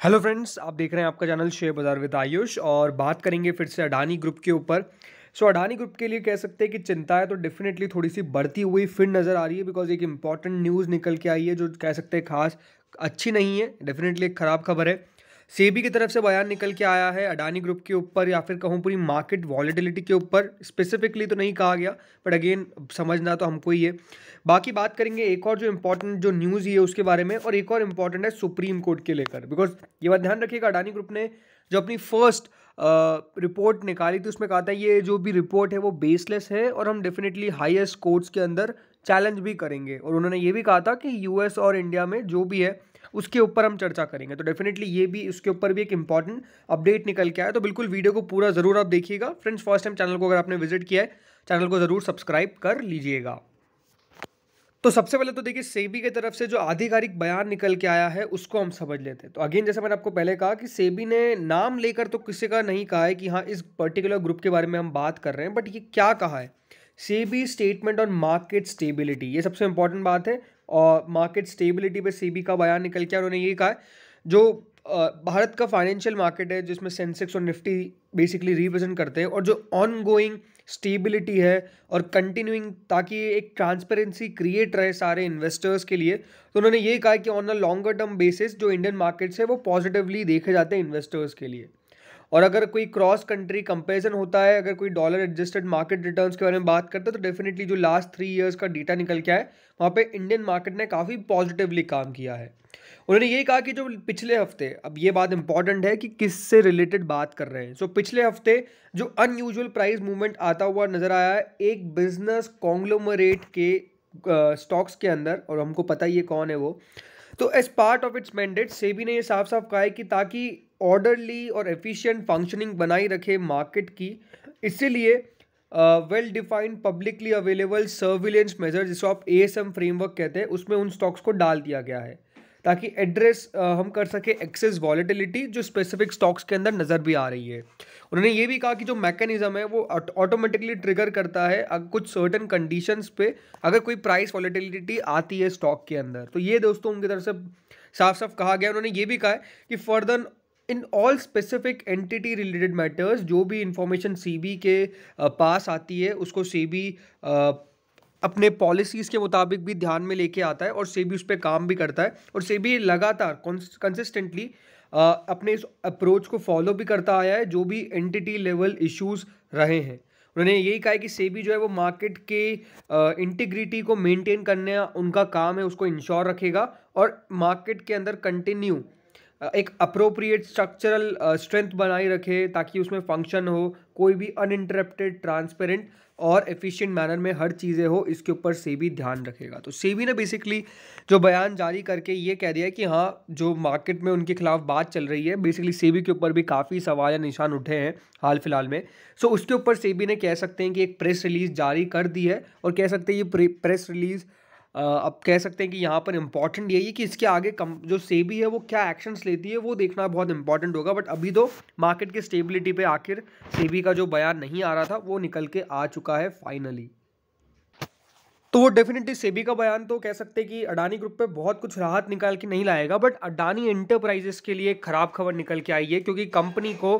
Hello friends, आप देख रहे हैं आपका चैनल शेयर बाजार विद आयुष और बात करेंगे फिर से अडानी ग्रुप के ऊपर। अडानी ग्रुप के लिए कह सकते हैं कि चिंताएं तो डेफिनेटली थोड़ी सी बढ़ती हुई फिर नज़र आ रही है, बिकॉज एक इंपॉर्टेंट न्यूज़ निकल के आई है जो कह सकते हैं खास अच्छी नहीं है, डेफिनेटली एक ख़राब खबर है। सेबी की तरफ से बयान निकल के आया है अडानी ग्रुप के ऊपर, या फिर कहूँ पूरी मार्केट वॉलेटिलिटी के ऊपर। स्पेसिफिकली तो नहीं कहा गया, बट अगेन समझना तो हमको ही है। बाकी बात करेंगे एक और जो इम्पोर्टेंट जो न्यूज़ ही है उसके बारे में, और एक और इम्पॉर्टेंट है सुप्रीम कोर्ट के लेकर। बिकॉज ये बात ध्यान रखिएगा, अडानी ग्रुप ने जो अपनी फर्स्ट रिपोर्ट निकाली थी उसमें कहा था ये जो भी रिपोर्ट है वो बेसलेस है और हम डेफिनेटली हाईएस्ट कोर्ट्स के अंदर चैलेंज भी करेंगे। और उन्होंने ये भी कहा था कि यूएस और इंडिया में जो भी है उसके ऊपर हम चर्चा करेंगे। तो डेफिनेटली ये भी उसके ऊपर भी एक इंपॉर्टेंट अपडेट निकल के आया, तो बिल्कुल वीडियो को पूरा ज़रूर आप देखिएगा। फ्रेंड्स, फर्स्ट टाइम चैनल को अगर आपने विजिट किया है, चैनल को ज़रूर सब्सक्राइब कर लीजिएगा। तो सबसे पहले तो देखिए, सेबी की तरफ से जो आधिकारिक बयान निकल के आया है उसको हम समझ लेते हैं। तो अगेन जैसे मैंने आपको पहले कहा कि सेबी ने नाम लेकर तो किसी का नहीं कहा है कि हाँ इस पर्टिकुलर ग्रुप के बारे में हम बात कर रहे हैं, बट ये क्या कहा है, SEBI statement on market stability, ये सबसे इंपॉर्टेंट बात है। और मार्केट स्टेबिलिटी पे सेबी का बयान निकल के उन्होंने ये कहा है जो भारत का फाइनेंशियल मार्केट है जिसमें सेंसेक्स और निफ्टी बेसिकली रिप्रेजेंट करते हैं, और जो ऑन गोइंग स्टेबिलिटी है और कंटिन्यूइंग, ताकि एक ट्रांसपेरेंसी क्रिएट रहे सारे इन्वेस्टर्स के लिए। तो उन्होंने ये कहा कि on a longer term basis जो इंडियन मार्केट्स है वो पॉजिटिवली देखे जाते हैं इन्वेस्टर्स के लिए। और अगर कोई क्रॉस कंट्री कंपैरिजन होता है, अगर कोई डॉलर एडजस्टेड मार्केट रिटर्न्स के बारे में बात करता है, तो डेफिनेटली जो लास्ट 3 ईयर्स का डेटा निकल के आए वहाँ पे इंडियन मार्केट ने काफ़ी पॉजिटिवली काम किया है। उन्होंने ये कहा कि जो पिछले हफ्ते, अब ये बात इंपॉर्टेंट है कि किससे रिलेटेड बात कर रहे हैं। पिछले हफ्ते जो अनयूजुअल प्राइस मूवमेंट आता हुआ नजर आया है एक बिजनेस कॉन्ग्लोमरेट के स्टॉक्स के अंदर, और हमको पता ही है कौन है वो। तो as part of its mandate SEBI ने ये साफ साफ कहा है कि ताकि ऑर्डरली और एफिशिएंट फंक्शनिंग बनाई रखे मार्केट की, इसीलिए well defined publicly available surveillance major, जिसको आप एएसएम फ्रेमवर्क कहते हैं, उसमें उन स्टॉक्स को डाल दिया गया है ताकि एड्रेस हम कर सके एक्सेस वॉलेटिलिटी जो स्पेसिफिक स्टॉक्स के अंदर नज़र भी आ रही है। उन्होंने ये भी कहा कि जो मैकेनिज्म है वो ऑटोमेटिकली ट्रिगर करता है कुछ सर्टेन कंडीशंस पे अगर कोई प्राइस वॉलेटिलिटी आती है स्टॉक के अंदर। तो ये दोस्तों उनकी तरफ से साफ साफ कहा गया। उन्होंने ये भी कहा है कि further in all specific entity related matters, जो भी इंफॉर्मेशन सेबी के पास आती है उसको सेबी अपने पॉलिसीज़ के मुताबिक भी ध्यान में लेके आता है और सेबी उस पर काम भी करता है। और सेबी लगातार कंसिस्टेंटली अपने इस अप्रोच को फॉलो भी करता आया है जो भी एंटिटी लेवल इश्यूज रहे हैं। उन्होंने यही कहा है कि सेबी जो है वो मार्केट के इंटीग्रिटी को मेंटेन करने उनका काम है, उसको इंश्योर रखेगा और मार्केट के अंदर कंटिन्यू एक अप्रोप्रिएट स्ट्रक्चरल स्ट्रेंथ बनाई रखे ताकि उसमें फंक्शन हो, कोई भी अनइंटरप्टेड, ट्रांसपेरेंट और एफिशिएंट मैनर में हर चीज़ें हो, इसके ऊपर सेबी ध्यान रखेगा। तो सेबी ने बेसिकली जो बयान जारी करके ये कह दिया है कि हाँ जो मार्केट में उनके खिलाफ बात चल रही है, बेसिकली सेबी के ऊपर भी काफ़ी सवाल या निशान उठे हैं हाल फिलहाल में। उसके ऊपर सेबी ने कह सकते हैं कि एक प्रेस रिलीज जारी कर दी है, और कह सकते हैं ये प्रेस रिलीज अब कह सकते हैं कि यहाँ पर इंपॉर्टेंट यही है कि इसके आगे जो सेबी है वो क्या एक्शंस लेती है वो देखना बहुत इंपॉर्टेंट होगा। बट अभी तो मार्केट की स्टेबिलिटी पे आखिर सेबी का जो बयान नहीं आ रहा था वो निकल के आ चुका है फाइनली। तो वो डेफिनेटली सेबी का बयान तो कह सकते हैं कि अडानी ग्रुप पे बहुत कुछ राहत निकाल के नहीं लाएगा, बट अडानी एंटरप्राइजेस के लिए एक खराब खबर निकल के आई है, क्योंकि कंपनी को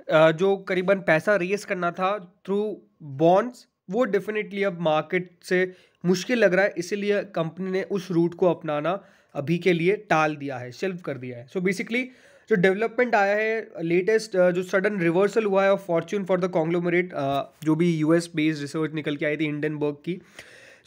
जो करीबन पैसा रेस करना था थ्रू बॉन्ड्स, वो डेफिनेटली अब मार्केट से मुश्किल लग रहा है। इसीलिए कंपनी ने उस रूट को अपनाना अभी के लिए टाल दिया है, शेल्फ कर दिया है। बेसिकली जो डेवलपमेंट आया है लेटेस्ट, जो सडन रिवर्सल हुआ है of Fortune for the conglomerate, जो भी यूएस बेस्ड रिसर्च निकल के आई थी हिंडनबर्ग की।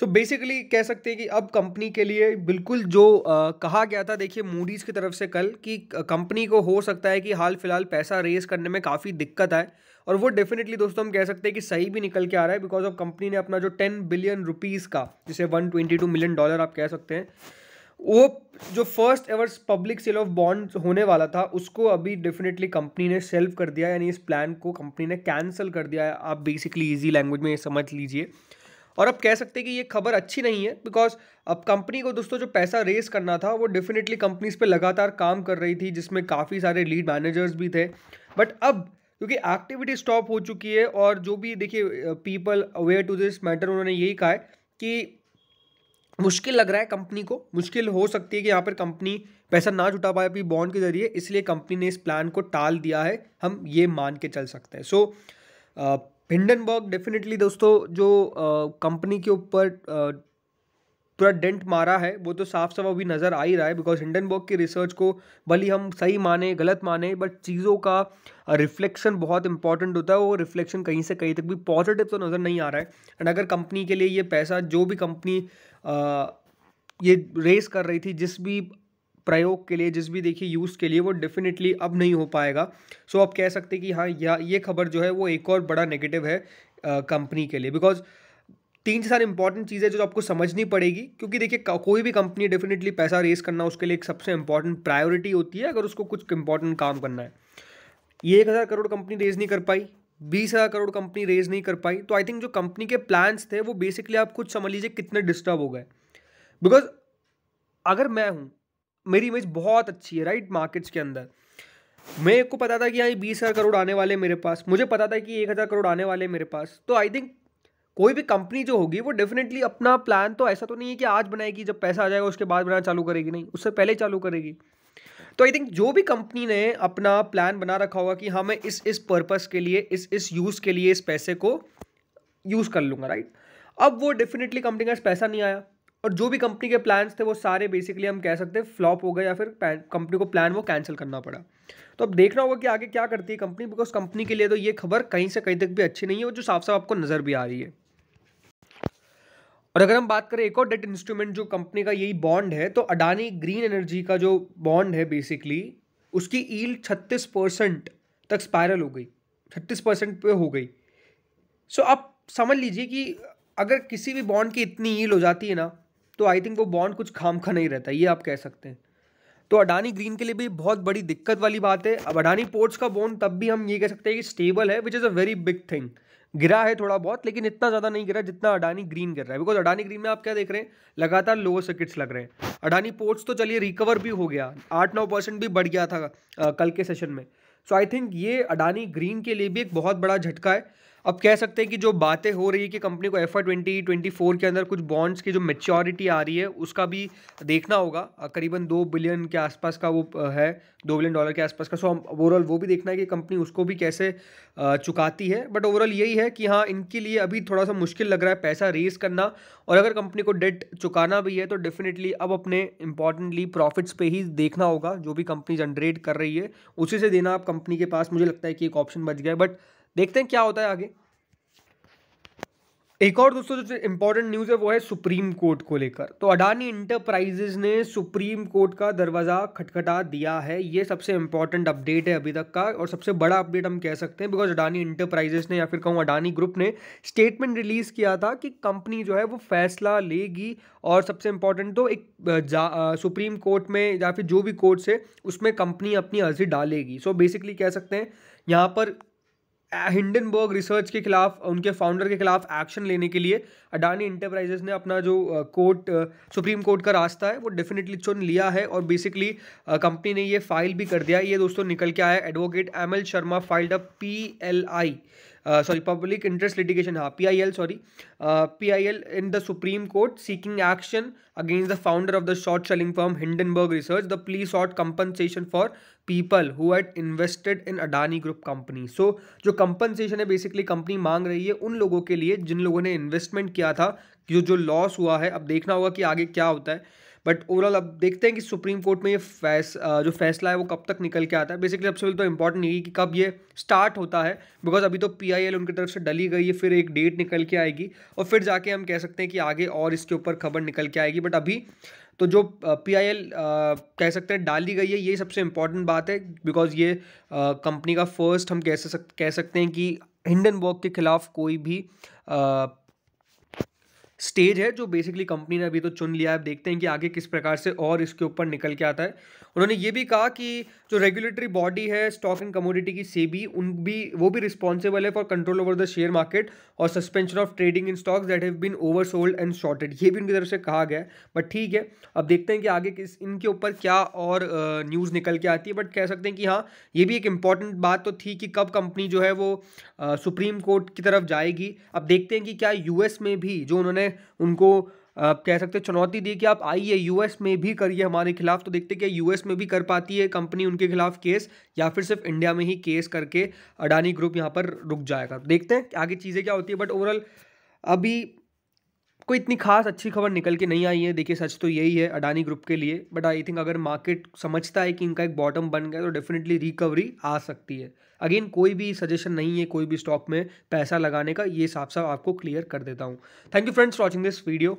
बेसिकली कह सकते हैं कि अब कंपनी के लिए बिल्कुल जो कहा गया था, देखिए मूडीज़ की तरफ से कल, कि कंपनी को हो सकता है कि हाल फिलहाल पैसा रेज करने में काफ़ी दिक्कत आए, और वो डेफिनेटली दोस्तों हम कह सकते हैं कि सही भी निकल के आ रहा है। बिकॉज ऑफ कंपनी ने अपना जो 10 बिलियन रुपीज़ का, जिसे $122 मिलियन आप कह सकते हैं, वो जो first ever public sale of bond होने वाला था उसको अभी डेफिनेटली कंपनी ने सेल्फ कर दिया, यानी इस प्लान को कंपनी ने कैंसिल कर दिया है। आप बेसिकली इजी लैंग्वेज में ये समझ लीजिए। और अब कह सकते हैं कि ये खबर अच्छी नहीं है, बिकॉज अब कंपनी को दोस्तों जो पैसा रेस करना था वो डेफिनेटली कंपनीज पे लगातार काम कर रही थी, जिसमें काफ़ी सारे लीड मैनेजर्स भी थे। बट अब क्योंकि एक्टिविटी स्टॉप हो चुकी है, और जो भी देखिए people aware to this matter, उन्होंने यही कहा है कि मुश्किल लग रहा है कंपनी को, मुश्किल हो सकती है कि यहाँ पर कंपनी पैसा ना जुटा पाए अपनी बॉन्ड के जरिए, इसलिए कंपनी ने इस प्लान को टाल दिया है, हम ये मान के चल सकते हैं। सो हिंडनबर्ग डेफिनेटली दोस्तों जो कंपनी के ऊपर पूरा डेंट मारा है वो तो साफ साफ अभी नज़र आ ही रहा है, बिकॉज हिंडनबर्ग की रिसर्च को भले हम सही माने गलत माने, बट चीज़ों का रिफ्लेक्शन बहुत इंपॉर्टेंट होता है। वो रिफ्लेक्शन कहीं से कहीं तक भी पॉजिटिव तो नज़र नहीं आ रहा है। एंड अगर कंपनी के लिए ये पैसा जो भी कंपनी ये रेस कर रही थी जिस भी प्रयोग के लिए, जिस भी देखिए यूज़ के लिए, वो डेफिनेटली अब नहीं हो पाएगा। सो आप कह सकते हैं कि हाँ ये खबर जो है वो एक और बड़ा नेगेटिव है कंपनी के लिए, बिकॉज 3 से 4 इंपॉर्टेंट चीज़ें जो आपको समझनी पड़ेगी, क्योंकि देखिए कोई भी कंपनी डेफिनेटली पैसा रेस करना उसके लिए एक सबसे इंपॉर्टेंट प्रायोरिटी होती है अगर उसको कुछ इंपॉर्टेंट काम करना है। ये 1,000 करोड़ कंपनी रेज नहीं कर पाई, 20,000 करोड़ कंपनी रेज नहीं कर पाई, तो आई थिंक जो कंपनी के प्लान्स थे वो बेसिकली आप खुद समझ लीजिए कितने डिस्टर्ब हो गए। बिकॉज अगर मैं हूँ, मेरी इमेज बहुत अच्छी है राइट मार्केट्स के अंदर, मेरे को पता था कि यहाँ 20,000 करोड़ आने वाले मेरे पास, मुझे पता था कि 1,000 करोड़ आने वाले मेरे पास, तो आई थिंक कोई भी कंपनी जो होगी वो डेफिनेटली अपना प्लान तो ऐसा तो नहीं है कि आज बनाएगी जब पैसा आ जाएगा उसके बाद बनाना चालू करेगी, नहीं, उससे पहले चालू करेगी। तो आई थिंक जो भी कंपनी ने अपना प्लान बना रखा होगा कि हाँ मैं इस पर्पस के लिए, इस यूज़ के लिए इस पैसे को यूज़ कर लूँगा राइट। अब वो डेफिनेटली कंपनी के पास पैसा नहीं आया, और जो भी कंपनी के प्लान्स थे वो सारे बेसिकली हम कह सकते हैं फ्लॉप हो गए, या फिर कंपनी को प्लान वो कैंसिल करना पड़ा। तो अब देखना होगा कि आगे क्या करती है कंपनी, बिकॉज कंपनी के लिए तो ये खबर कहीं से कहीं तक भी अच्छी नहीं है, वो जो साफ साफ आपको नज़र भी आ रही है। और अगर हम बात करें एक और डेट इंस्ट्रूमेंट जो कंपनी का यही बॉन्ड है, तो अडानी ग्रीन एनर्जी का जो बॉन्ड है बेसिकली उसकी ईल्ड 36% तक स्पायरल हो गई, 36% पे हो गई। सो आप समझ लीजिए कि अगर किसी भी बॉन्ड की इतनी ईल्ड हो जाती है ना, तो आई थिंक वो बॉन्ड कुछ काम का नहीं रहता, ये आप कह सकते हैं। तो अडानी ग्रीन के लिए भी बहुत बड़ी दिक्कत वाली बात है। अब अडानी पोर्ट्स का बॉन्ड तब भी हम ये कह सकते हैं कि स्टेबल है, which is a very big thing. गिरा है थोड़ा बहुत, लेकिन इतना ज़्यादा नहीं गिरा जितना अडानी ग्रीन गिर रहा है, बिकॉज अडानी ग्रीन में आप क्या देख रहे हैं, लगातार लोअर सर्किट्स लग रहे हैं। अडानी पोर्ट्स तो चलिए रिकवर भी हो गया, 8-9% भी बढ़ गया था कल के सेशन में। सो आई थिंक ये अडानी ग्रीन के लिए भी एक बहुत बड़ा झटका है। अब कह सकते हैं कि जो बातें हो रही है कि कंपनी को FY 2024 के अंदर कुछ बॉन्ड्स की जो मैच्योरिटी आ रही है उसका भी देखना होगा, करीबन 2 बिलियन के आसपास का वो है, $2 बिलियन के आसपास का। सो हम ओवरऑल वो भी देखना है कि कंपनी उसको भी कैसे चुकाती है। बट ओवरऑल यही है कि हाँ इनके लिए अभी थोड़ा सा मुश्किल लग रहा है पैसा रेज करना, और अगर कंपनी को डेट चुकाना भी है तो डेफिनेटली अब अपने इंपॉर्टेंटली प्रॉफिट्स पे ही देखना होगा, जो भी कंपनी जनरेट कर रही है उसी से देना आप कंपनी के पास। मुझे लगता है कि एक ऑप्शन बच गया है, बट देखते हैं क्या होता है आगे। एक और दोस्तों जो इंपॉर्टेंट न्यूज़ है वो है सुप्रीम कोर्ट को लेकर। तो अडानी इंटरप्राइजेज ने सुप्रीम कोर्ट का दरवाज़ा खटखटा दिया है, ये सबसे इंपॉर्टेंट अपडेट है अभी तक का, और सबसे बड़ा अपडेट हम कह सकते हैं, बिकॉज अडानी इंटरप्राइजेज ने या फिर कहूँ अडानी ग्रुप ने स्टेटमेंट रिलीज़ किया था कि कंपनी जो है वो फैसला लेगी, और सबसे इंपॉर्टेंट तो एक सुप्रीम कोर्ट में या फिर जो भी कोर्ट से उसमें कंपनी अपनी अर्जी डालेगी। सो बेसिकली कह सकते हैं यहाँ पर हिंडनबर्ग रिसर्च के खिलाफ, उनके फाउंडर के खिलाफ एक्शन लेने के लिए अडानी इंटरप्राइजेस ने अपना जो सुप्रीम कोर्ट का रास्ता है वो डेफिनेटली चुन लिया है, और बेसिकली कंपनी ने ये फाइल भी कर दिया। ये दोस्तों निकल के आया, advocate ML Sharma filed a public interest litigation, हाँ PIL in the Supreme Court seeking action against the founder of the short selling firm Hindenburg Research. The plea sought compensation for people who had invested in Adani Group company. So जो compensation है basically company मांग रही है उन लोगों के लिए जिन लोगों ने इन्वेस्टमेंट किया था, जो लॉस हुआ है। अब देखना होगा कि आगे क्या होता है, बट ओवरऑल अब देखते हैं कि सुप्रीम कोर्ट में ये जो फैसला है वो कब तक निकल के आता है। बेसिकली सबसे पहले तो इंपॉर्टेंट यही कि कब ये स्टार्ट होता है, बिकॉज अभी तो PIL उनकी तरफ से डली गई है, फिर एक डेट निकल के आएगी और फिर जाके हम कह सकते हैं कि आगे और इसके ऊपर खबर निकल के आएगी। बट अभी तो जो PIL कह सकते हैं डाली गई है, ये सबसे इंपॉर्टेंट बात है, बिकॉज ये कंपनी का फर्स्ट हम कह सकते हैं कि हिंडनबर्ग के खिलाफ कोई भी स्टेज है जो बेसिकली कंपनी ने अभी तो चुन लिया है। अब देखते हैं कि आगे किस प्रकार से और इसके ऊपर निकल के आता है। उन्होंने ये भी कहा कि जो रेगुलेटरी बॉडी है स्टॉक एंड कमोडिटी की SEBI, वो भी रिस्पॉन्सिबल है for control over the share market और suspension of trading in stocks that have been oversold and shorted, ये भी उनकी तरफ से कहा गया है। बट ठीक है, अब देखते हैं कि आगे इनके ऊपर क्या और न्यूज़ निकल के आती है। बट कह सकते हैं कि हाँ ये भी एक इंपॉर्टेंट बात तो थी कि कब कंपनी जो है वो सुप्रीम कोर्ट की तरफ जाएगी। अब देखते हैं कि क्या US में भी जो उन्होंने उनको आप कह सकते हैं चुनौती दी कि आप आइए यूएस में भी करिए हमारे खिलाफ। तो देखते कि यूएस में भी कर पाती है कंपनी उनके खिलाफ केस, या फिर सिर्फ इंडिया में ही केस करके अडानी ग्रुप यहाँ पर रुक जाएगा। देखते हैं आगे चीज़ें क्या होती है, बट ओवरऑल अभी कोई इतनी खास अच्छी खबर निकल के नहीं आई है। देखिए सच तो यही है अडानी ग्रुप के लिए, बट आई थिंक अगर मार्केट समझता है कि इनका एक बॉटम बन गया तो डेफिनेटली रिकवरी आ सकती है। अगेन कोई भी सजेशन नहीं है कोई भी स्टॉक में पैसा लगाने का, ये साफ साफ आपको क्लियर कर देता हूँ। Thank you friends for watching this video.